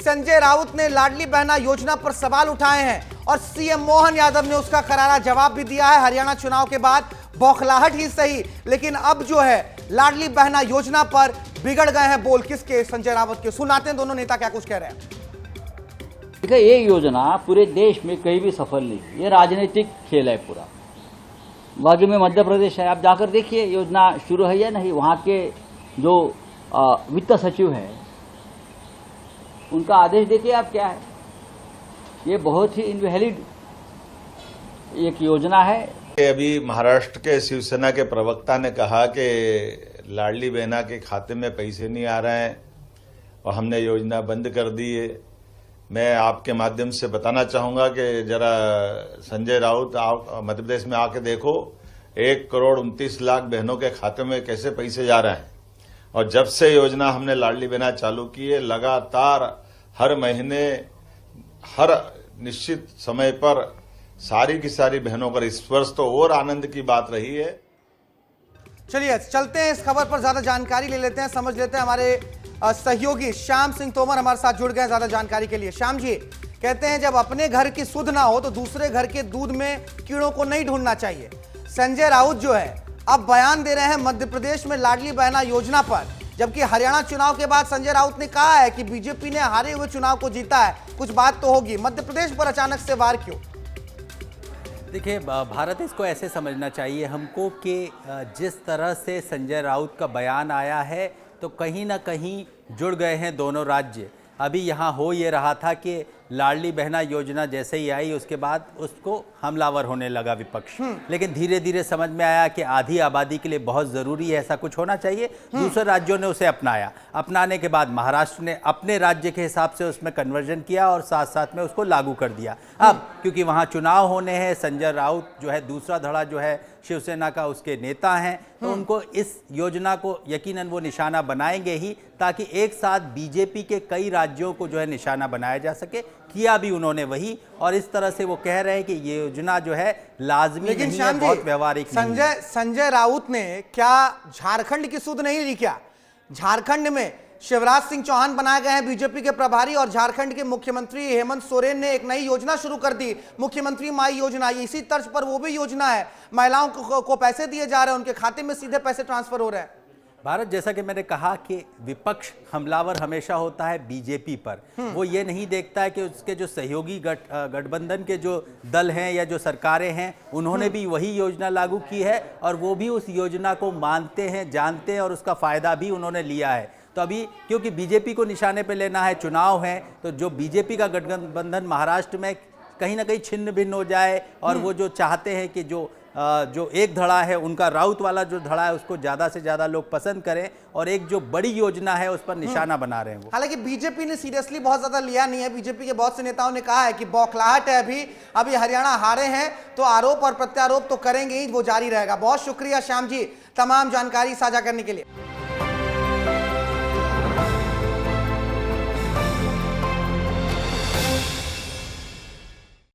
संजय राउत ने लाडली बहना योजना पर सवाल उठाए हैं और सीएम मोहन यादव ने उसका करारा जवाब भी दिया है। हरियाणा चुनाव के बाद बौखलाहट ही सही, लेकिन अब जो है लाडली बहना योजना पर बिगड़ गए हैं बोल किसके, संजय राउत के। सुनाते हैं दोनों नेता क्या कुछ कह रहे हैं। देखिए, ये योजना पूरे देश में कहीं भी सफल नहीं, ये राजनीतिक खेल है पूरा। बाकी में मध्य प्रदेश है, आप जाकर देखिए योजना शुरू है या नहीं। वहाँ के जो वित्त सचिव है उनका आदेश देखिए आप क्या है। ये बहुत ही इनवैलिड एक योजना है। अभी महाराष्ट्र के शिवसेना के प्रवक्ता ने कहा कि लाडली बहना के खाते में पैसे नहीं आ रहे हैं और हमने योजना बंद कर दी है। मैं आपके माध्यम से बताना चाहूंगा कि जरा संजय राउत मध्य प्रदेश में आके देखो, 1,29,00,000 बहनों के खाते में कैसे पैसे जा रहे हैं। और जब से योजना हमने लाडली बहना चालू की है, लगातार हर महीने हर निश्चित समय पर सारी की सारी बहनों का स्पर्श तो और आनंद की बात रही है। चलिए चलते हैं, इस खबर पर ज्यादा जानकारी ले लेते हैं, समझ लेते हैं। हमारे सहयोगी श्याम सिंह तोमर हमारे साथ जुड़ गए ज्यादा जानकारी के लिए। श्याम जी कहते हैं जब अपने घर की सुध ना हो तो दूसरे घर के दूध में कीड़ों को नहीं ढूंढना चाहिए। संजय राउत जो है अब बयान दे रहे हैं मध्य प्रदेश में लाडली बहना योजना पर, जबकि हरियाणा चुनाव के बाद संजय राउत ने कहा है कि बीजेपी ने हारे हुए चुनाव को जीता है, कुछ बात तो होगी। मध्य प्रदेश पर अचानक से वार क्यों? देखिए, भारत इसको ऐसे समझना चाहिए हमको कि जिस तरह से संजय राउत का बयान आया है तो कहीं ना कहीं जुड़ गए हैं दोनों राज्य। अभी यहाँ हो ये रहा था कि लाडली बहना योजना जैसे ही आई उसके बाद उसको हमलावर होने लगा विपक्ष, लेकिन धीरे धीरे समझ में आया कि आधी आबादी के लिए बहुत ज़रूरी है, ऐसा कुछ होना चाहिए। दूसरे राज्यों ने उसे अपनाया, अपनाने के बाद महाराष्ट्र ने अपने राज्य के हिसाब से उसमें कन्वर्जन किया और साथ साथ में उसको लागू कर दिया। अब क्योंकि वहाँ चुनाव होने हैं, संजय राउत जो है दूसरा धड़ा जो है शिवसेना का उसके नेता हैं, तो उनको इस योजना को यकीनन वो निशाना बनाएंगे ही, ताकि एक साथ बीजेपी के कई राज्यों को जो है निशाना बनाया जा सके। किया भी उन्होंने वही, और इस तरह से वो कह रहे हैं कि ये योजना जो है लाजमी नहीं है, बहुत व्यवहारिक नहीं है। संजय राउत ने क्या झारखंड की सुध नहीं ली क्या? झारखंड में शिवराज सिंह चौहान बनाए गए हैं बीजेपी के प्रभारी और झारखंड के मुख्यमंत्री हेमंत सोरेन ने एक नई योजना शुरू कर दी, मुख्यमंत्री माई योजना। इसी तर्ज पर वो भी योजना है, महिलाओं को पैसे दिए जा रहे हैं, उनके खाते में सीधे पैसे ट्रांसफर हो रहे हैं। भारत, जैसा कि मैंने कहा कि विपक्ष हमलावर हमेशा होता है बीजेपी पर। वो ये नहीं देखता है कि उसके जो सहयोगी गठबंधन के जो दल हैं या जो सरकारें हैं उन्होंने भी वही योजना लागू की है और वो भी उस योजना को मानते हैं, जानते हैं और उसका फ़ायदा भी उन्होंने लिया है। तो अभी क्योंकि बीजेपी को निशाने पे लेना है, चुनाव है, तो जो बीजेपी का गठबंधन महाराष्ट्र में कहीं ना कहीं छिन्न भिन्न हो जाए और वो जो चाहते हैं कि जो एक धड़ा है उनका, राउत वाला जो धड़ा है उसको ज़्यादा से ज़्यादा लोग पसंद करें और एक जो बड़ी योजना है उस पर निशाना बना रहे हैं वो। हालांकि बीजेपी ने सीरियसली बहुत ज्यादा लिया नहीं है। बीजेपी के बहुत से नेताओं ने कहा है कि बौखलाहट है, अभी हरियाणा हारे हैं तो आरोप और प्रत्यारोप तो करेंगे ही, वो जारी रहेगा। बहुत शुक्रिया श्याम जी तमाम जानकारी साझा करने के लिए।